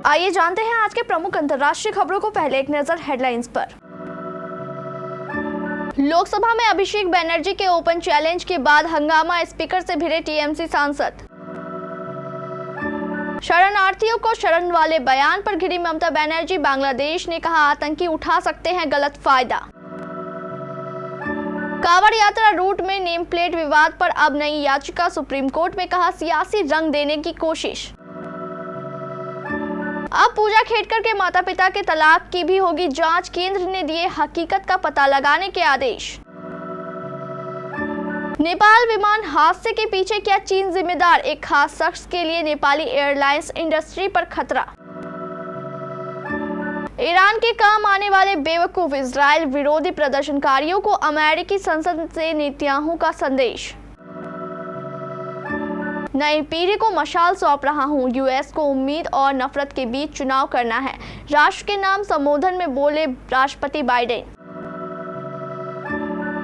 आइए जानते हैं आज के प्रमुख अंतर्राष्ट्रीय खबरों को। पहले एक नजर हेडलाइंस पर। लोकसभा में अभिषेक बनर्जी के ओपन चैलेंज के बाद हंगामा, स्पीकर से भिड़े टीएमसी सांसद। शरणार्थियों को शरण वाले बयान पर घिरी ममता बनर्जी, बांग्लादेश ने कहा आतंकी उठा सकते हैं गलत फायदा। कांवड़ यात्रा रूट में नेम प्लेट विवाद पर अब नई याचिका, सुप्रीम कोर्ट में कहा सियासी रंग देने की कोशिश। अब पूजा खेड़कर के माता पिता के तलाक की भी होगी जांच, केंद्र ने दिए हकीकत का पता लगाने के आदेश। नेपाल विमान हादसे के पीछे क्या चीन जिम्मेदार, एक खास शख्स के लिए नेपाली एयरलाइंस इंडस्ट्री पर खतरा। ईरान के काम आने वाले बेवकूफ, इजराइल विरोधी प्रदर्शनकारियों को अमेरिकी संसद से नेतन्याहू का संदेश। नई पीढ़ी को मशाल सौंप रहा हूं, यूएस को उम्मीद और नफरत के बीच चुनाव करना है, राष्ट्र के नाम संबोधन में बोले राष्ट्रपति बाइडेन।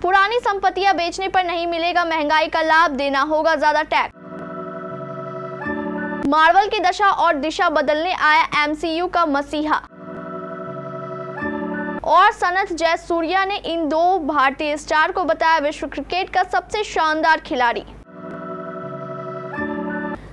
पुरानी संपत्तियां बेचने पर नहीं मिलेगा महंगाई का लाभ, देना होगा ज्यादा टैक्स। मार्वल की दशा और दिशा बदलने आया एमसीयू का मसीहा। और सनत जयसूर्या ने इन दो भारतीय स्टार को बताया विश्व क्रिकेट का सबसे शानदार खिलाड़ी।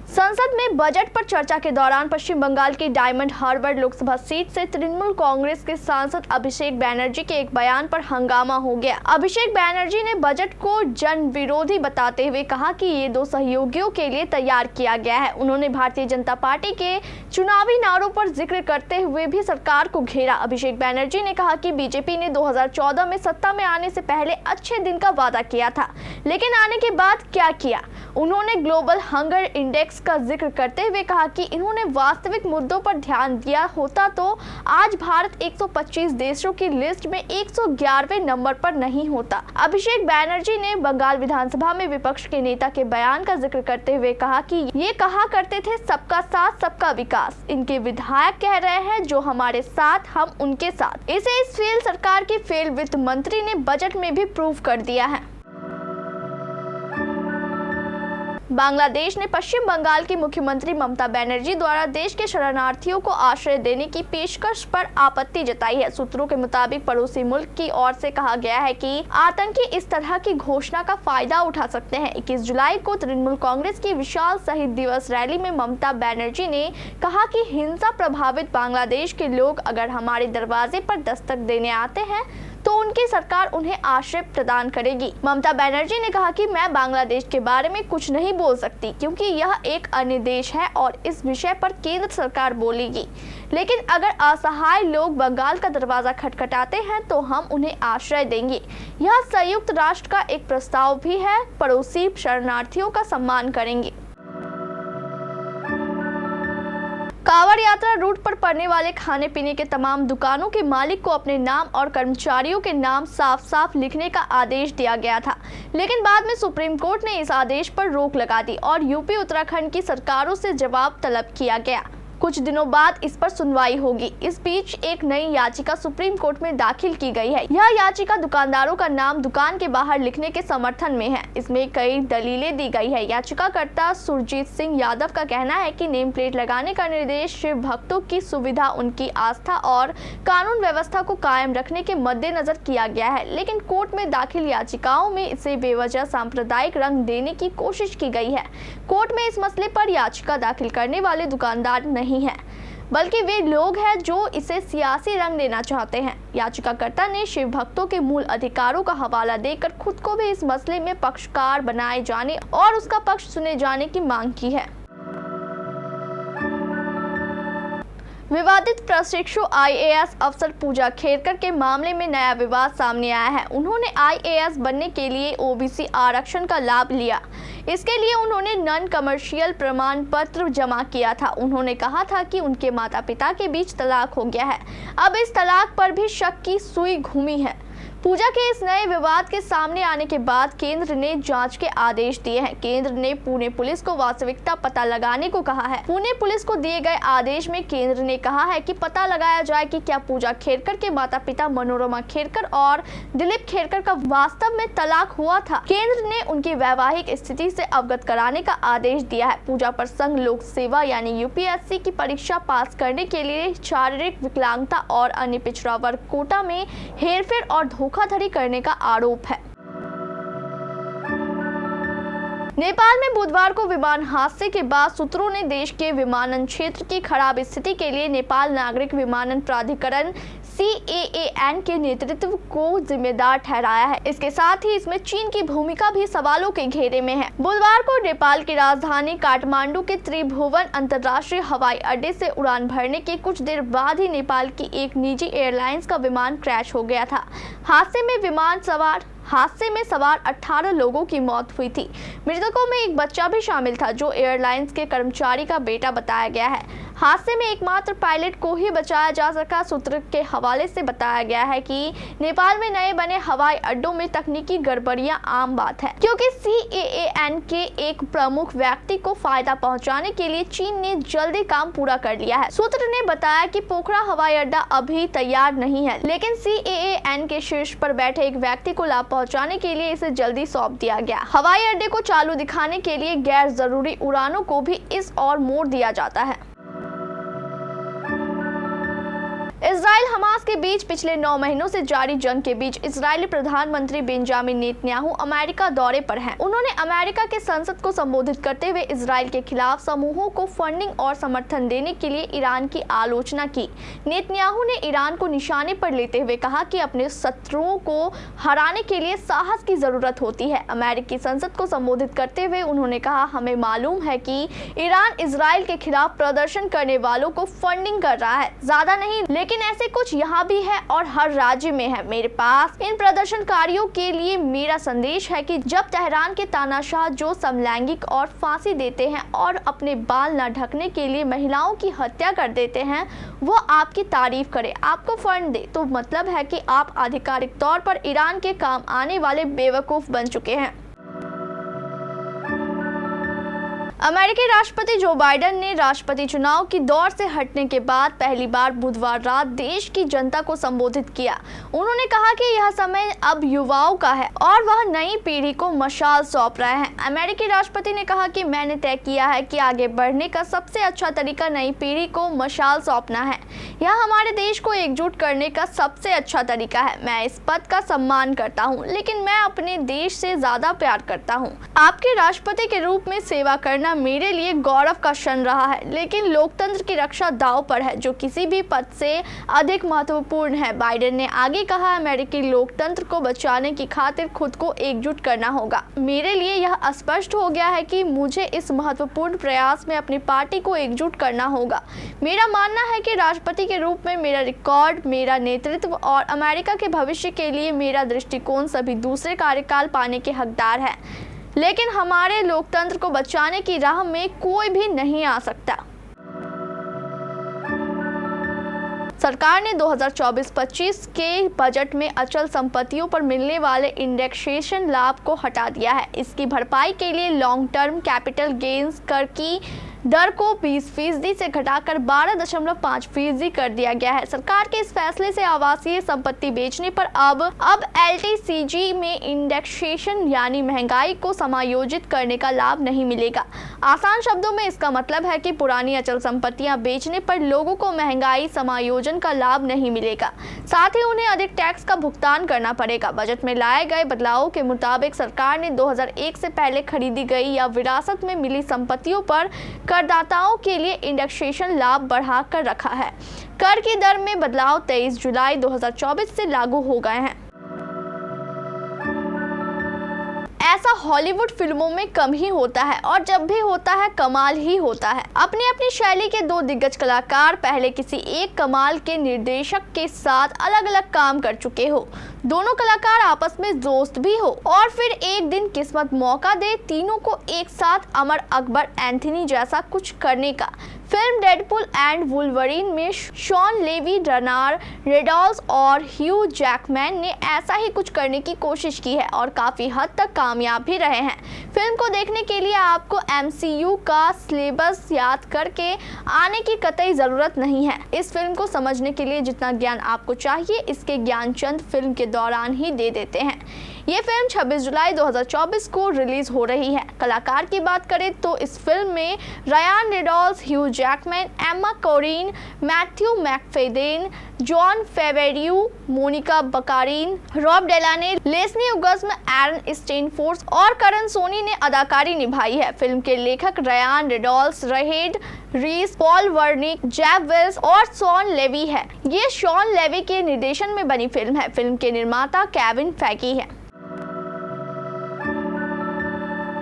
संसद में बजट पर चर्चा के दौरान पश्चिम बंगाल की डायमंड हार्बर लोकसभा सीट से तृणमूल कांग्रेस के सांसद अभिषेक बनर्जी के एक बयान पर हंगामा हो गया। अभिषेक बनर्जी ने बजट को जन विरोधी बताते हुए कहा कि ये दो सहयोगियों के लिए तैयार किया गया है। उन्होंने भारतीय जनता पार्टी के चुनावी नारों पर जिक्र करते हुए भी सरकार को घेरा। अभिषेक बनर्जी ने कहा कि बीजेपी ने 2014 में सत्ता में आने से पहले अच्छे दिन का वादा किया था, लेकिन आने के बाद क्या किया। उन्होंने ग्लोबल हंगर इंडेक्स का जिक्र करते हुए कहा कि इन्होंने वास्तविक मुद्दों पर ध्यान दिया होता तो आज भारत 125 देशों की लिस्ट में 111वें नंबर पर नहीं होता। अभिषेक बनर्जी ने बंगाल विधानसभा में विपक्ष के नेता के बयान का जिक्र करते हुए कहा कि ये कहा करते थे सबका साथ सबका विकास, इनके विधायक कह रहे हैं जो हमारे साथ हम उनके साथ। इसे इस फेल सरकार की फेल वित्त मंत्री ने बजट में भी प्रूव कर दिया है। बांग्लादेश ने पश्चिम बंगाल की मुख्यमंत्री ममता बनर्जी द्वारा देश के शरणार्थियों को आश्रय देने की पेशकश पर आपत्ति जताई है। सूत्रों के मुताबिक पड़ोसी मुल्क की ओर से कहा गया है कि आतंकी इस तरह की घोषणा का फायदा उठा सकते हैं। 21 जुलाई को तृणमूल कांग्रेस की विशाल शहीद दिवस रैली में ममता बनर्जी ने कहा कि हिंसा प्रभावित बांग्लादेश के लोग अगर हमारे दरवाजे पर दस्तक देने आते हैं तो उनकी सरकार उन्हें आश्रय प्रदान करेगी। ममता बनर्जी ने कहा कि मैं बांग्लादेश के बारे में कुछ नहीं बोल सकती क्योंकि यह एक अन्य देश है और इस विषय पर केंद्र सरकार बोलेगी, लेकिन अगर असहाय लोग बंगाल का दरवाजा खटखटाते हैं तो हम उन्हें आश्रय देंगे। यह संयुक्त राष्ट्र का एक प्रस्ताव भी है, पड़ोसी शरणार्थियों का सम्मान करेंगे। कांवड़ यात्रा रूट पर पड़ने वाले खाने पीने के तमाम दुकानों के मालिक को अपने नाम और कर्मचारियों के नाम साफ साफ लिखने का आदेश दिया गया था, लेकिन बाद में सुप्रीम कोर्ट ने इस आदेश पर रोक लगा दी और यूपी उत्तराखंड की सरकारों से जवाब तलब किया गया। कुछ दिनों बाद इस पर सुनवाई होगी। इस बीच एक नई याचिका सुप्रीम कोर्ट में दाखिल की गई है। यह याचिका दुकानदारों का नाम दुकान के बाहर लिखने के समर्थन में है। इसमें कई दलीलें दी गई है। याचिकाकर्ता सुरजीत सिंह यादव का कहना है कि नेम प्लेट लगाने का निर्देश शिव भक्तों की सुविधा, उनकी आस्था और कानून व्यवस्था को कायम रखने के मद्देनजर किया गया है, लेकिन कोर्ट में दाखिल याचिकाओं में इसे बेवजह सांप्रदायिक रंग देने की कोशिश की गई है। कोर्ट में इस मसले पर याचिका दाखिल करने वाले दुकानदार नहीं है, बल्कि वे लोग हैं जो इसे सियासी रंग देना चाहते हैं। याचिकाकर्ता ने शिव भक्तों के मूल अधिकारों का हवाला देकर खुद को भी इस मसले में पक्षकार बनाए जाने और उसका पक्ष सुने जाने की मांग की है। विवादित प्रशिक्षु आईएएस अफसर पूजा खेड़कर के मामले में नया विवाद सामने आया है। उन्होंने आईएएस बनने के लिए ओबीसी आरक्षण का लाभ लिया। इसके लिए उन्होंने नॉन कमर्शियल प्रमाण पत्र जमा किया था। उन्होंने कहा था कि उनके माता पिता के बीच तलाक हो गया है। अब इस तलाक पर भी शक की सुई घूमी है। पूजा के इस नए विवाद के सामने आने के बाद केंद्र ने जांच के आदेश दिए हैं। केंद्र ने पुणे पुलिस को वास्तविकता पता लगाने को कहा है। पुणे पुलिस को दिए गए आदेश में केंद्र ने कहा है कि पता लगाया जाए कि क्या पूजा खेरकर के माता पिता मनोरमा खेरकर और दिलीप खेरकर का वास्तव में तलाक हुआ था। केंद्र ने उनकी वैवाहिक स्थिति से अवगत कराने का आदेश दिया है। पूजा पर संघ लोक सेवा यानी यूपीएससी की परीक्षा पास करने के लिए शारीरिक विकलांगता और अन्य पिछड़ा वर्ग कोटा में हेरफेर और धोखाधड़ी करने का आरोप है। नेपाल में बुधवार को विमान हादसे के बाद सूत्रों ने देश के विमानन क्षेत्र की खराब स्थिति के लिए नेपाल नागरिक विमानन प्राधिकरण CAAN के नेतृत्व को जिम्मेदार ठहराया है। इसके साथ ही इसमें चीन की भूमिका भी सवालों के घेरे में है। बुधवार को नेपाल की राजधानी काठमांडू के त्रिभुवन अंतर्राष्ट्रीय हवाई अड्डे से उड़ान भरने के कुछ देर बाद ही नेपाल की एक निजी एयरलाइंस का विमान क्रैश हो गया था। हादसे में सवार 18 लोगों की मौत हुई थी। मृतकों में एक बच्चा भी शामिल था जो एयरलाइंस के कर्मचारी का बेटा बताया गया है। हादसे में एकमात्र पायलट को ही बचाया जा सका। सूत्र के हवाले से बताया गया है कि नेपाल में नए बने हवाई अड्डों में तकनीकी गड़बड़ियां आम बात है, क्योंकि CAAN के एक प्रमुख व्यक्ति को फायदा पहुंचाने के लिए चीन ने जल्दी काम पूरा कर लिया है। सूत्र ने बताया कि पोखरा हवाई अड्डा अभी तैयार नहीं है, लेकिन CAAN के शीर्ष पर बैठे एक व्यक्ति को लाभ पहुंचाने के लिए इसे जल्दी सौंप दिया गया। हवाई अड्डे को चालू दिखाने के लिए गैर जरूरी उड़ानों को भी इस ओर मोड़ दिया जाता है। इजराइल हमास के बीच पिछले 9 महीनों से जारी जंग के बीच इजरायली प्रधानमंत्री बेंजामिन नेतन्याहू अमेरिका दौरे पर हैं। उन्होंने अमेरिका के संसद को संबोधित करते हुए इजराइल के खिलाफ समूहों को फंडिंग और समर्थन देने के लिए ईरान की आलोचना की। नेतन्याहू ने ईरान को निशाने पर लेते हुए कहा कि अपने शत्रुओं को हराने के लिए साहस की जरूरत होती है। अमेरिकी संसद को संबोधित करते हुए उन्होंने कहा, हमें मालूम है कि ईरान इजराइल के खिलाफ प्रदर्शन करने वालों को फंडिंग कर रहा है, ज्यादा नहीं लेकिन ऐसे कुछ यहाँ भी है और हर राज्य में है। मेरे पास इन प्रदर्शनकारियों के लिए मेरा संदेश है कि जब तेहरान के तानाशाह जो समलैंगिक और फांसी देते हैं और अपने बाल न ढकने के लिए महिलाओं की हत्या कर देते हैं, वो आपकी तारीफ करे, आपको फंड दे, तो मतलब है कि आप आधिकारिक तौर पर ईरान के काम आने वाले बेवकूफ बन चुके हैं। अमेरिकी राष्ट्रपति जो बाइडेन ने राष्ट्रपति चुनाव की दौड़ से हटने के बाद पहली बार बुधवार रात देश की जनता को संबोधित किया। उन्होंने कहा कि यह समय अब युवाओं का है और वह नई पीढ़ी को मशाल सौंप रहे हैं। अमेरिकी राष्ट्रपति ने कहा कि मैंने तय किया है कि आगे बढ़ने का सबसे अच्छा तरीका नई पीढ़ी को मशाल सौंपना है। यह हमारे देश को एकजुट करने का सबसे अच्छा तरीका है। मैं इस पद का सम्मान करता हूँ, लेकिन मैं अपने देश से ज्यादा प्यार करता हूँ। आपके राष्ट्रपति के रूप में सेवा करना मेरे लिए गौरव का क्षण रहा है, लेकिन लोकतंत्र की रक्षा दांव पर है, जो किसी भी पद से अधिक महत्वपूर्ण है। बाइडेन ने आगे कहा, अमेरिकी लोकतंत्र को बचाने की खातिर खुद को एकजुट करना होगा। मेरे लिए यह स्पष्ट हो गया है कि मुझे इस महत्वपूर्ण प्रयास में अपनी पार्टी को एकजुट करना होगा। मेरा मानना है कि राष्ट्रपति के रूप में मेरा रिकॉर्ड, मेरा नेतृत्व और अमेरिका के भविष्य के लिए मेरा दृष्टिकोण सभी दूसरे कार्यकाल पाने के हकदार है, लेकिन हमारे लोकतंत्र को बचाने की राह में कोई भी नहीं आ सकता। सरकार ने 2024-25 के बजट में अचल संपत्तियों पर मिलने वाले इंडेक्सेशन लाभ को हटा दिया है। इसकी भरपाई के लिए लॉन्ग टर्म कैपिटल गेन्स कर की दर को 20% से घटाकर 12.5% कर दिया गया है। सरकार के इस फैसले से आवासीय संपत्ति बेचने पर अब LTCG में इंडेक्सेशन यानी महंगाई को समायोजित करने का लाभ नहीं मिलेगा। आसान शब्दों में इसका मतलब है कि पुरानी अचल संपत्तियां बेचने पर लोगों को महंगाई समायोजन का लाभ नहीं मिलेगा, साथ ही उन्हें अधिक टैक्स का भुगतान करना पड़ेगा। बजट में लाए गए बदलावों के मुताबिक सरकार ने 2001 से पहले खरीदी गई या विरासत में मिली संपत्तियों पर करदाताओं के लिए इंडेक्सेशन लाभ बढ़ा कर रखा है। कर की दर में बदलाव 23 जुलाई 2024 से लागू हो गए हैं। ऐसा हॉलीवुड फिल्मों में कम ही होता है और जब भी होता है कमाल ही होता है। अपनी अपनी शैली के दो दिग्गज कलाकार पहले किसी एक कमाल के निर्देशक के साथ अलग अलग काम कर चुके हो। दोनों कलाकार आपस में दोस्त भी हो और फिर एक दिन किस्मत मौका दे तीनों को एक साथ अमर अकबर एंथनी जैसा कुछ करने का। फिल्म डेडपूल एंड वुल्वरीन में शॉन लेवी, रनार रेनॉल्ड्स और ह्यू जैकमैन ने ऐसा ही कुछ करने की कोशिश की है और काफी हद तक कामयाब भी रहे हैं। फिल्म को देखने के लिए आपको MCU का सिलेबस याद करके आने की कतई जरूरत नहीं है। इस फिल्म को समझने के लिए जितना ज्ञान आपको चाहिए, इसके ज्ञान चंद फिल्म के दौरान ही दे देते हैं। ये फिल्म 26 जुलाई 2024 को रिलीज हो रही है। कलाकार की बात करें तो इस फिल्म में Ryan Reynolds, Hugh Jackman, Emma Corrin, Matthew Macfadyen, Jon Favreau, Monica Baccarin, Rob Delaney, Leslie उगस्म, एरन स्टेनफोर्ड और करण सोनी ने अदाकारी निभाई है। फिल्म के लेखक रायन रेनॉल्ड्स, रहेड रीस, पॉल वर्निक, जैब वेल्स और शॉन लेवी है। ये शॉन लेवी के निर्देशन में बनी फिल्म है। फिल्म के निर्माता केविन फैकी है।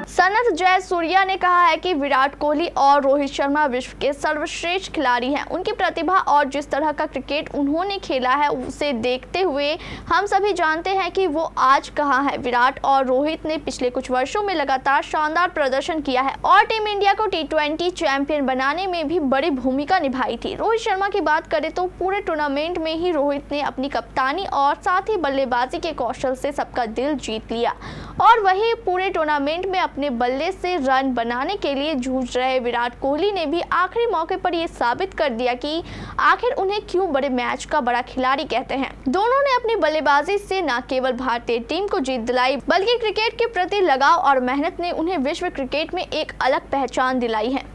सनत जयसूर्या ने कहा है कि विराट कोहली और रोहित शर्मा विश्व के सर्वश्रेष्ठ खिलाड़ी हैं। उनकी प्रतिभा और जिस तरह का क्रिकेट उन्होंने खेला है, उसे देखते हुए हम सभी जानते हैं कि वो आज कहां है। विराट और रोहित ने पिछले कुछ वर्षों में लगातार शानदार प्रदर्शन किया है और टीम इंडिया को T20 चैंपियन बनाने में भी बड़ी भूमिका निभाई थी। रोहित शर्मा की बात करें तो पूरे टूर्नामेंट में ही रोहित ने अपनी कप्तानी और साथ ही बल्लेबाजी के कौशल से सबका दिल जीत लिया और वही पूरे टूर्नामेंट में अपने बल्ले से रन बनाने के लिए जूझ रहे विराट कोहली ने भी आखिरी मौके पर यह साबित कर दिया कि आखिर उन्हें क्यों बड़े मैच का बड़ा खिलाड़ी कहते हैं। दोनों ने अपनी बल्लेबाजी से न केवल भारतीय टीम को जीत दिलाई, बल्कि क्रिकेट के प्रति लगाव और मेहनत ने उन्हें विश्व क्रिकेट में एक अलग पहचान दिलाई है।